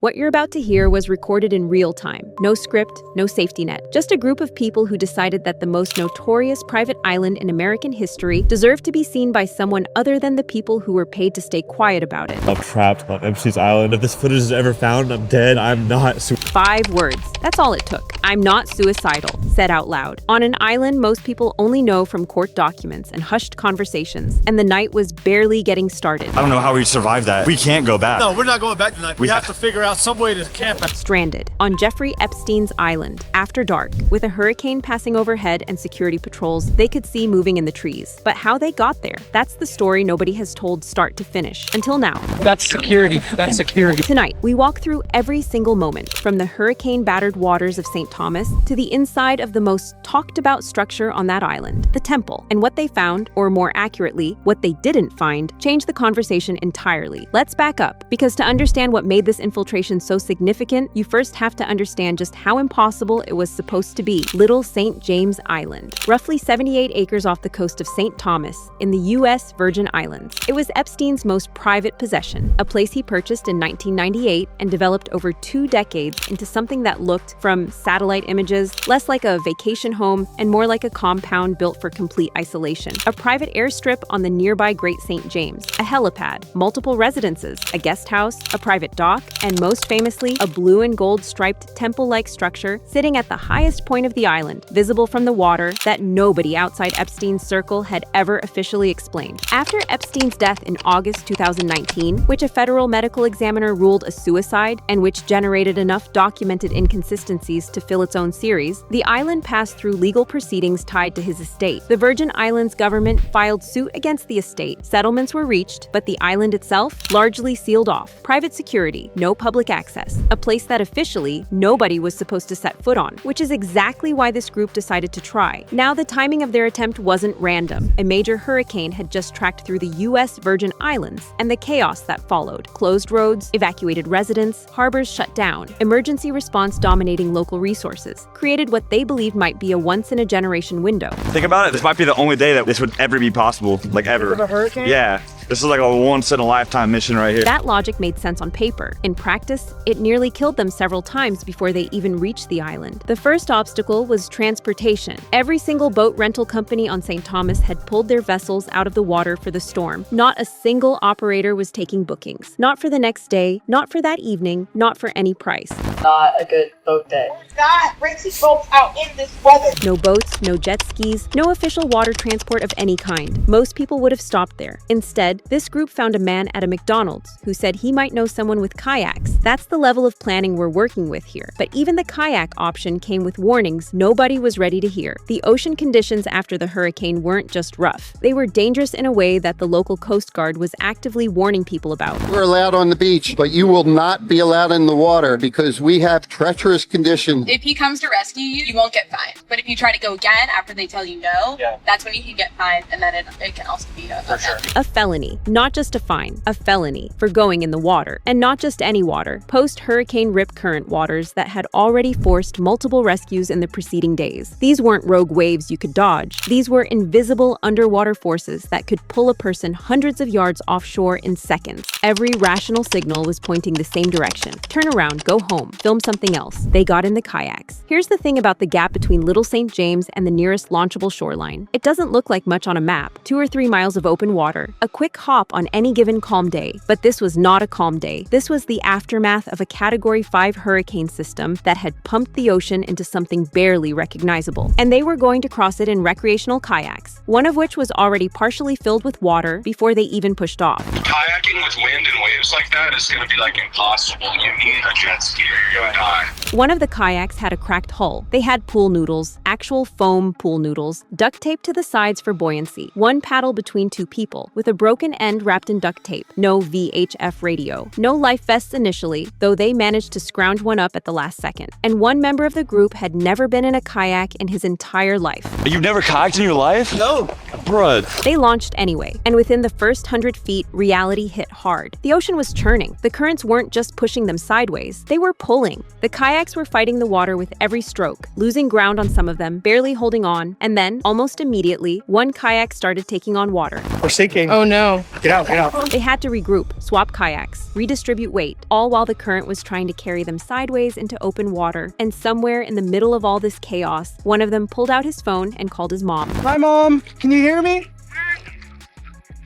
What you're about to hear was recorded in real time. No script, no safety net. Just a group of people who decided that the most notorious private island in American history deserved to be seen by someone other than the people who were paid to stay quiet about it. I'm trapped on Epstein's island. If this footage is ever found, I'm dead. I'm not. 5 words. That's all it took. I'm not suicidal, said out loud. On an island most people only know from court documents and hushed conversations, and the night was barely getting started. I don't know how we survived that. We can't go back. No, we're not going back tonight. We have to figure out some way to camp. Stranded on Jeffrey Epstein's island, after dark, with a hurricane passing overhead and security patrols they could see moving in the trees. But how they got there, that's the story nobody has told start to finish, until now. That's security. That's security. Tonight, we walk through every single moment, from the hurricane-battered waters of St. Thomas to the inside of the most talked-about structure on that island, the temple. And what they found, or more accurately, what they didn't find, changed the conversation entirely. Let's back up, because to understand what made this infiltration so significant, you first have to understand just how impossible it was supposed to be. Little St. James Island, roughly 78 acres off the coast of St. Thomas, in the U.S. Virgin Islands. It was Epstein's most private possession, a place he purchased in 1998 and developed over 2 decades into something that looked, from satellite images, less like a vacation home and more like a compound built for complete isolation. A private airstrip on the nearby Great St. James, a helipad, multiple residences, a guest house, a private dock, and most famously, a blue and gold striped temple-like structure sitting at the highest point of the island, visible from the water, that nobody outside Epstein's circle had ever officially explained. After Epstein's death in August 2019, which a federal medical examiner ruled a suicide and which generated enough documented inconsistencies to fill its own series, the island passed through legal proceedings tied to his estate. The Virgin Islands government filed suit against the estate. Settlements were reached, but the island itself largely sealed off. Private security, no public access, a place that officially nobody was supposed to set foot on, which is exactly why this group decided to try. Now, the timing of their attempt wasn't random. A major hurricane had just tracked through the U.S. Virgin Islands, and the chaos that followed. Closed roads, evacuated residents, harbors shut down, emergency response dominating local resources, created what they believed might be a once-in-a-generation window. Think about it. This might be the only day that this would ever be possible, like ever. Of a hurricane? Yeah. This is like a once-in-a-lifetime mission right here. That logic made sense on paper. In practice, it nearly killed them several times before they even reached the island. The first obstacle was transportation. Every single boat rental company on St. Thomas had pulled their vessels out of the water for the storm. Not a single operator was taking bookings. Not for the next day, not for that evening, not for any price. Not a good boat day. God brings these boats out in this weather. No boats, no jet skis, no official water transport of any kind. Most people would have stopped there. Instead, this group found a man at a McDonald's who said he might know someone with kayaks. That's the level of planning we're working with here. But even the kayak option came with warnings nobody was ready to hear. The ocean conditions after the hurricane weren't just rough. They were dangerous in a way that the local Coast Guard was actively warning people about. We're allowed on the beach, but you will not be allowed in the water because we have treacherous conditions. If he comes to rescue you, you won't get fined. But if you try to go again after they tell you no, that's when you can get fined, and then it can also be a felony. Not just a fine, a felony for going in the water. And not just any water. Post-Hurricane Rip Current waters that had already forced multiple rescues in the preceding days. These weren't rogue waves you could dodge. These were invisible underwater forces that could pull a person hundreds of yards offshore in seconds. Every rational signal was pointing the same direction. Turn around, go home, film something else. They got in the kayaks. Here's the thing about the gap between Little St. James and the nearest launchable shoreline. It doesn't look like much on a map. 2 or 3 miles of open water. A quick hop on any given calm day. But this was not a calm day. This was the aftermath of a Category 5 hurricane system that had pumped the ocean into something barely recognizable. And they were going to cross it in recreational kayaks, one of which was already partially filled with water before they even pushed off. Kayaking with wind and waves like that is going to be like impossible. You need a jet ski or you're going to die. One of the kayaks had a cracked hull. They had pool noodles, actual foam pool noodles, duct taped to the sides for buoyancy. One paddle between 2 people, with a broken end wrapped in duct tape. No VHF radio. No life vests initially, though they managed to scrounge one up at the last second. And one member of the group had never been in a kayak in his entire life. You've never kayaked in your life? No. Bruh. They launched anyway, and within the first 100 feet, reality reality hit hard. The ocean was churning. The currents weren't just pushing them sideways, they were pulling. The kayaks were fighting the water with every stroke, losing ground on some of them, barely holding on, and then, almost immediately, one kayak started taking on water. We're sinking. Oh no. Get out, get out. They had to regroup, swap kayaks, redistribute weight, all while the current was trying to carry them sideways into open water. And somewhere in the middle of all this chaos, one of them pulled out his phone and called his mom. Hi, Mom. Can you hear me?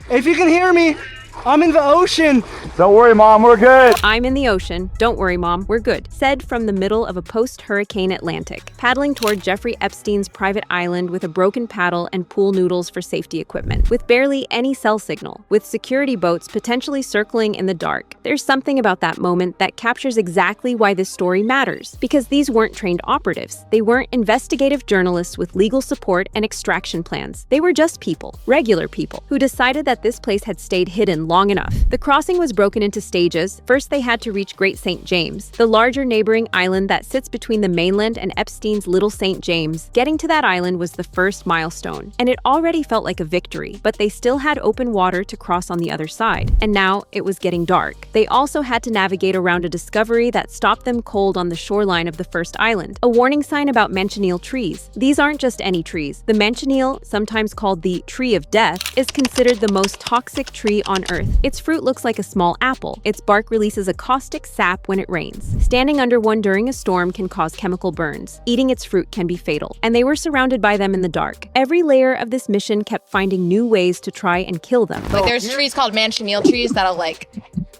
If you can hear me, I'm in the ocean. Don't worry, Mom, we're good. I'm in the ocean. Don't worry, Mom, we're good, said from the middle of a post-hurricane Atlantic, paddling toward Jeffrey Epstein's private island with a broken paddle and pool noodles for safety equipment, with barely any cell signal, with security boats potentially circling in the dark. There's something about that moment that captures exactly why this story matters, because these weren't trained operatives. They weren't investigative journalists with legal support and extraction plans. They were just people, regular people, who decided that this place had stayed hidden long enough. The crossing was broken into stages. First, they had to reach Great St. James, the larger neighboring island that sits between the mainland and Epstein's Little St. James. Getting to that island was the first milestone, and it already felt like a victory, but they still had open water to cross on the other side. And now it was getting dark. They also had to navigate around a discovery that stopped them cold on the shoreline of the first island, a warning sign about manchineel trees. These aren't just any trees. The manchineel, sometimes called the tree of death, is considered the most toxic tree on Earth. Its fruit looks like a small apple. Its bark releases a caustic sap when it rains. Standing under one during a storm can cause chemical burns. Eating its fruit can be fatal. And they were surrounded by them in the dark. Every layer of this mission kept finding new ways to try and kill them. Like there's trees called manchineel trees that'll like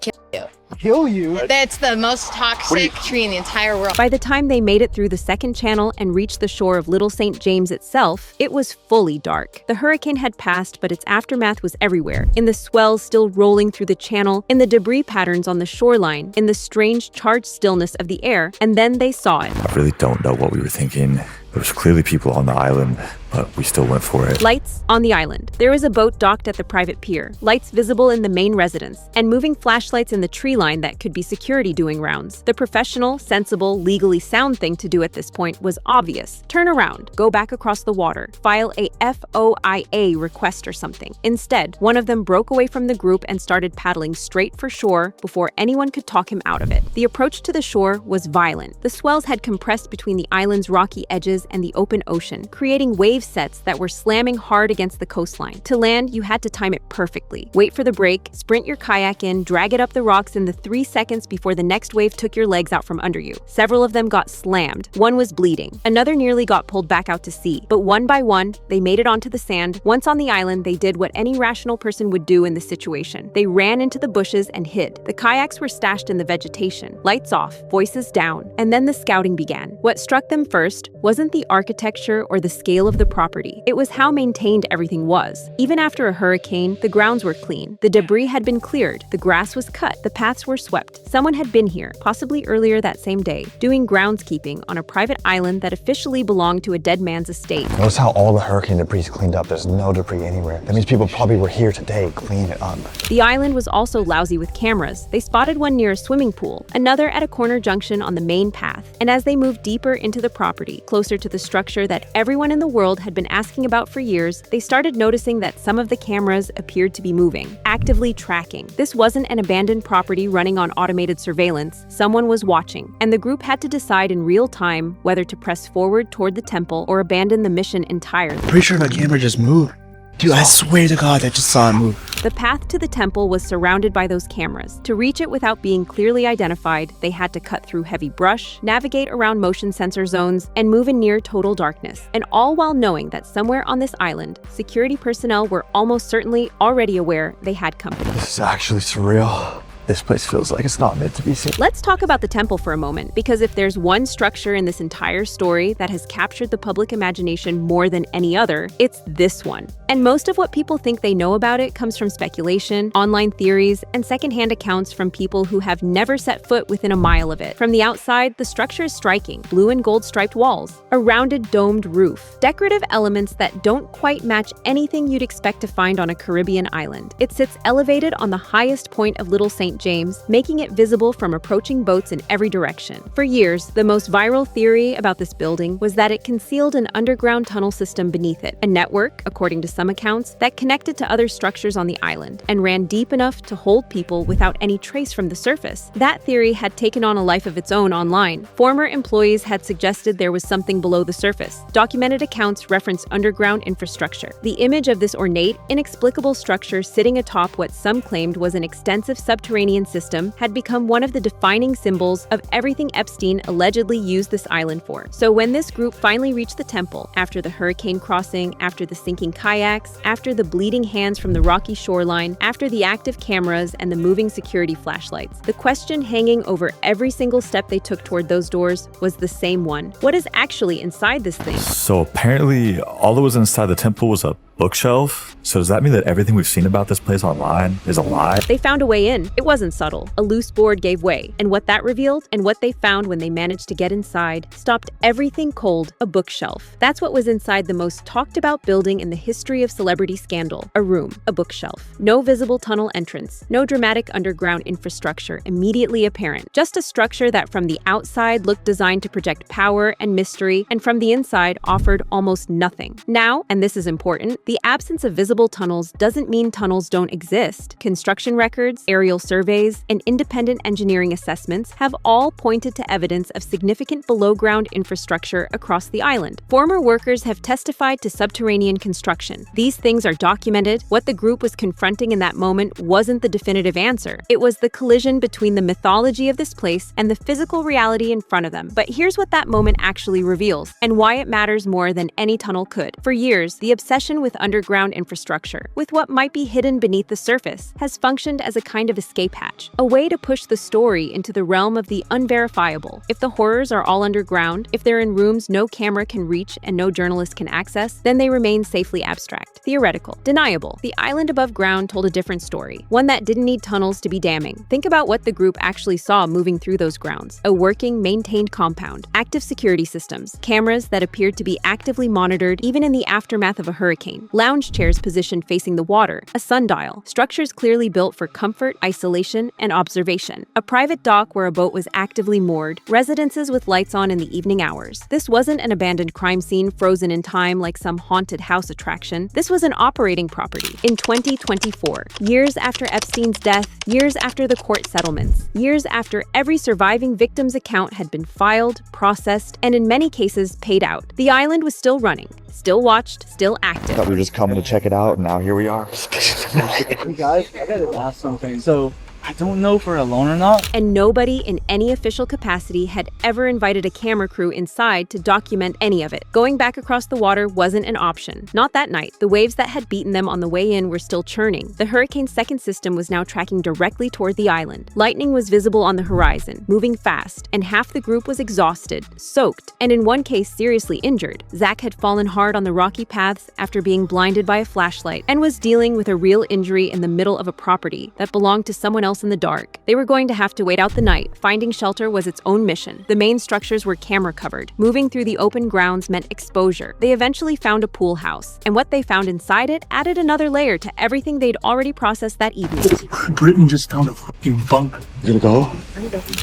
kill you. Kill you? That's the most toxic tree in the entire world. By the time they made it through the second channel and reached the shore of Little St. James itself, it was fully dark. The hurricane had passed, but its aftermath was everywhere. In the swells still rolling through the channel, in the debris patterns on the shoreline, in the strange charged stillness of the air, and then they saw it. I really don't know what we were thinking. There was clearly people on the island, but we still went for it. Lights on the island. There was a boat docked at the private pier, lights visible in the main residence, and moving flashlights in the tree line that could be security doing rounds. The professional, sensible, legally sound thing to do at this point was obvious. Turn around, go back across the water, file a FOIA request or something. Instead, one of them broke away from the group and started paddling straight for shore before anyone could talk him out of it. The approach to the shore was violent. The swells had compressed between the island's rocky edges and the open ocean, creating wave sets that were slamming hard against the coastline. To land, you had to time it perfectly. Wait for the break, sprint your kayak in, drag it up the rocks in the 3 seconds before the next wave took your legs out from under you. Several of them got slammed. One was bleeding. Another nearly got pulled back out to sea. But one by one, they made it onto the sand. Once on the island, they did what any rational person would do in this situation. They ran into the bushes and hid. The kayaks were stashed in the vegetation. Lights off, voices down. And then the scouting began. What struck them first wasn't the architecture or the scale of the property. It was how maintained everything was. Even after a hurricane, the grounds were clean. The debris had been cleared. The grass was cut. The paths were swept. Someone had been here, possibly earlier that same day, doing groundskeeping on a private island that officially belonged to a dead man's estate. Notice how all the hurricane debris is cleaned up. There's no debris anywhere. That means people probably were here today cleaning it up. The island was also lousy with cameras. They spotted one near a swimming pool, another at a corner junction on the main path. And as they moved deeper into the property, closer to the structure that everyone in the world had been asking about for years, they started noticing that some of the cameras appeared to be moving, actively tracking. This wasn't an abandoned property running on automated surveillance. Someone was watching, and the group had to decide in real time whether to press forward toward the temple or abandon the mission entirely. Pretty sure my camera just moved. Dude, I swear to God, I just saw it move. The path to the temple was surrounded by those cameras. To reach it without being clearly identified, they had to cut through heavy brush, navigate around motion sensor zones, and move in near total darkness. And all while knowing that somewhere on this island, security personnel were almost certainly already aware they had company. This is actually surreal. This place feels like it's not meant to be seen. Let's talk about the temple for a moment, because if there's one structure in this entire story that has captured the public imagination more than any other, it's this one. And most of what people think they know about it comes from speculation, online theories, and secondhand accounts from people who have never set foot within a mile of it. From the outside, the structure is striking. Blue and gold striped walls, a rounded domed roof, decorative elements that don't quite match anything you'd expect to find on a Caribbean island. It sits elevated on the highest point of Little St. James, making it visible from approaching boats in every direction. For years, the most viral theory about this building was that it concealed an underground tunnel system beneath it, a network, according to some accounts, that connected to other structures on the island and ran deep enough to hold people without any trace from the surface. That theory had taken on a life of its own online. Former employees had suggested there was something below the surface. Documented accounts reference underground infrastructure. The image of this ornate, inexplicable structure sitting atop what some claimed was an extensive subterranean system had become one of the defining symbols of everything Epstein allegedly used this island for. So when this group finally reached the temple, after the hurricane crossing, after the sinking kayaks, after the bleeding hands from the rocky shoreline, after the active cameras and the moving security flashlights, the question hanging over every single step they took toward those doors was the same one. What is actually inside this thing? So apparently all that was inside the temple was a bookshelf. So does that mean that everything we've seen about this place online is a lie? They found a way in. It wasn't subtle. A loose board gave way. And what that revealed, and what they found when they managed to get inside, stopped everything cold: a bookshelf. That's what was inside the most talked about building in the history of celebrity scandal. A room, a bookshelf. No visible tunnel entrance. No dramatic underground infrastructure immediately apparent. Just a structure that from the outside looked designed to project power and mystery, and from the inside offered almost nothing. Now, and this is important, the absence of visible tunnels doesn't mean tunnels don't exist. Construction records, aerial surveys, and independent engineering assessments have all pointed to evidence of significant below-ground infrastructure across the island. Former workers have testified to subterranean construction. These things are documented. What the group was confronting in that moment wasn't the definitive answer. It was the collision between the mythology of this place and the physical reality in front of them. But here's what that moment actually reveals, and why it matters more than any tunnel could. For years, the obsession with underground infrastructure, with what might be hidden beneath the surface, has functioned as a kind of escape hatch, a way to push the story into the realm of the unverifiable. If the horrors are all underground, if they're in rooms no camera can reach and no journalist can access, then they remain safely abstract, theoretical, deniable. The island above ground told a different story, one that didn't need tunnels to be damning. Think about what the group actually saw moving through those grounds: a working, maintained compound, active security systems, cameras that appeared to be actively monitored even in the aftermath of a hurricane, lounge chairs positioned facing the water, a sundial, structures clearly built for comfort, isolation, and observation, a private dock where a boat was actively moored, residences with lights on in the evening hours. This wasn't an abandoned crime scene frozen in time like some haunted house attraction. This was an operating property. In 2024, years after Epstein's death, years after the court settlements, years after every surviving victim's account had been filed, processed, and in many cases paid out, the island was still running, still watched, still active. Thought we were just coming to check it out, and now here we are. Hey guys, I gotta ask something. So, I don't know if we're alone or not. And nobody in any official capacity had ever invited a camera crew inside to document any of it. Going back across the water wasn't an option. Not that night. The waves that had beaten them on the way in were still churning. The hurricane's second system was now tracking directly toward the island. Lightning was visible on the horizon, moving fast, and half the group was exhausted, soaked, and in one case seriously injured. Zach had fallen hard on the rocky paths after being blinded by a flashlight and was dealing with a real injury in the middle of a property that belonged to someone else in the dark. They were going to have to wait out the night. Finding shelter was its own mission. The main structures were camera covered. Moving through the open grounds meant exposure. They eventually found a pool house, and what they found inside it added another layer to everything they'd already processed that evening. Britain just found a fucking bunk. You gonna go?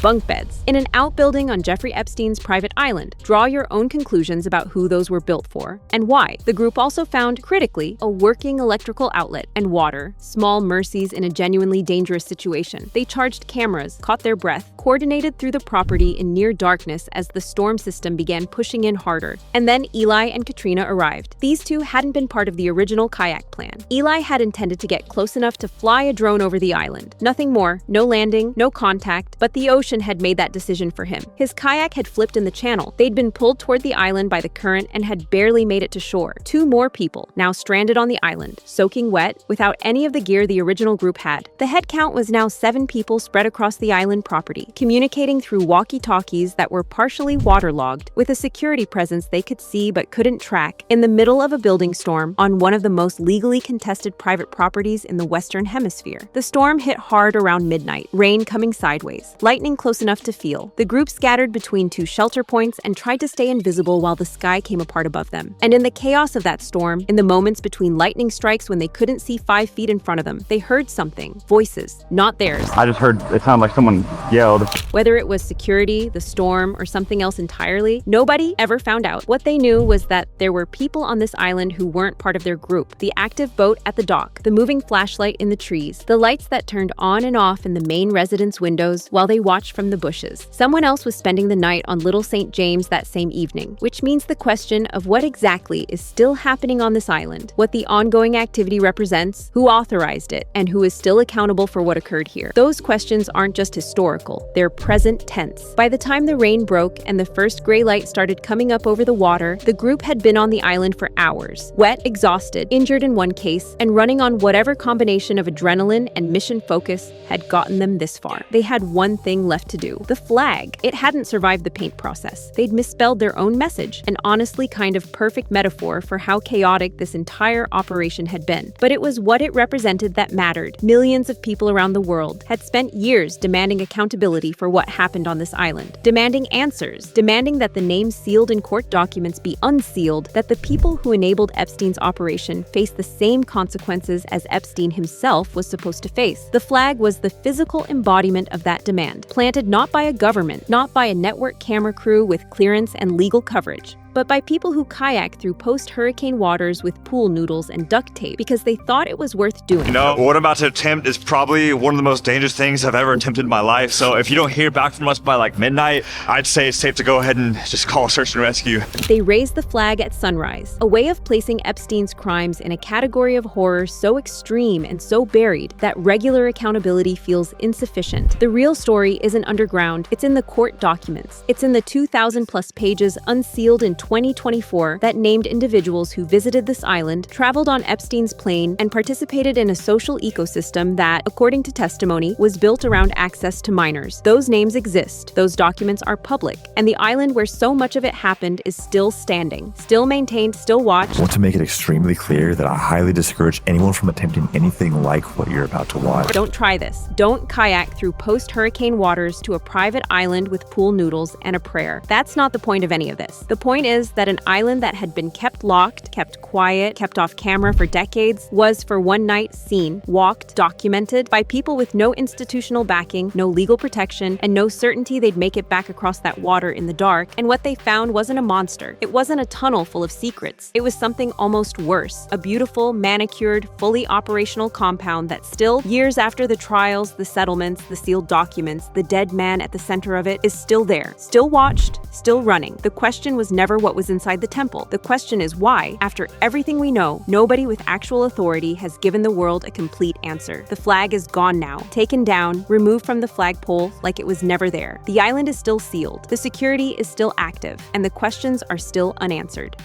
Bunk beds in an outbuilding on Jeffrey Epstein's private island. Draw your own conclusions about who those were built for and why. The group also found, critically, a working electrical outlet and water, small mercies in a genuinely dangerous situation. They charged cameras, caught their breath, coordinated through the property in near darkness as the storm system began pushing in harder. And then Eli and Katrina arrived. These two hadn't been part of the original kayak plan. Eli had intended to get close enough to fly a drone over the island. Nothing more, no landing, no contact, but the ocean had made that decision for him. His kayak had flipped in the channel. They'd been pulled toward the island by the current and had barely made it to shore. Two more people, now stranded on the island, soaking wet, without any of the gear the original group had. The head count was now 7 people spread across the island property, communicating through walkie-talkies that were partially waterlogged, with a security presence they could see but couldn't track, in the middle of a building storm on one of the most legally contested private properties in the Western Hemisphere. The storm hit hard around midnight, rain coming sideways, lightning close enough to feel. The group scattered between 2 shelter points and tried to stay invisible while the sky came apart above them. And in the chaos of that storm, in the moments between lightning strikes when they couldn't see 5 feet in front of them, they heard something. Voices. Not not theirs. I just heard it sounded like someone yelled. Whether it was security, the storm, or something else entirely, nobody ever found out. What they knew was that there were people on this island who weren't part of their group. The active boat at the dock, the moving flashlight in the trees, the lights that turned on and off in the main residence windows while they watched from the bushes. Someone else was spending the night on Little St. James that same evening, which means the question of what exactly is still happening on this island, what the ongoing activity represents, who authorized it, and who is still accountable for what occurred here. Those questions aren't just historical, they're present tense. By the time the rain broke and the first gray light started coming up over the water, the group had been on the island for hours, wet, exhausted, injured in one case, and running on whatever combination of adrenaline and mission focus had gotten them this far. They had one thing left to do: the flag. It hadn't survived the paint process. They'd misspelled their own message, an honestly kind of perfect metaphor for how chaotic this entire operation had been. But it was what it represented that mattered. Millions of people around the world had spent years demanding accountability for what happened on this island, demanding answers, demanding that the names sealed in court documents be unsealed, that the people who enabled Epstein's operation face the same consequences as Epstein himself was supposed to face. The flag was the physical embodiment of that demand, planted not by a government, not by a network camera crew with clearance and legal coverage, but by people who kayak through post-hurricane waters with pool noodles and duct tape because they thought it was worth doing. You know, what I'm about to attempt is probably one of the most dangerous things I've ever attempted in my life. So if you don't hear back from us by like midnight, I'd say it's safe to go ahead and just call search and rescue. They raised the flag at sunrise, a way of placing Epstein's crimes in a category of horror so extreme and so buried that regular accountability feels insufficient. The real story isn't underground, it's in the court documents. It's in the 2,000 plus pages unsealed in 2024 that named individuals who visited this island, traveled on Epstein's plane, and participated in a social ecosystem that, according to testimony, was built around access to minors. Those names exist, those documents are public, and the island where so much of it happened is still standing, still maintained, still watched. I want to make it extremely clear that I highly discourage anyone from attempting anything like what you're about to watch. Don't try this. Don't kayak through post-hurricane waters to a private island with pool noodles and a prayer. That's not the point of any of this. The point is that an island that had been kept locked, kept quiet, kept off camera for decades was for one night seen, walked, documented by people with no institutional backing, no legal protection, and no certainty they'd make it back across that water in the dark. And what they found wasn't a monster. It wasn't a tunnel full of secrets. It was something almost worse, a beautiful, manicured, fully operational compound that still, years after the trials, the settlements, the sealed documents, the dead man at the center of it is still there, still watched, still running. The question was never what was inside the temple. The question is why, after everything we know, nobody with actual authority has given the world a complete answer. The flag is gone now, taken down, removed from the flagpole like it was never there. The island is still sealed, the security is still active, and the questions are still unanswered.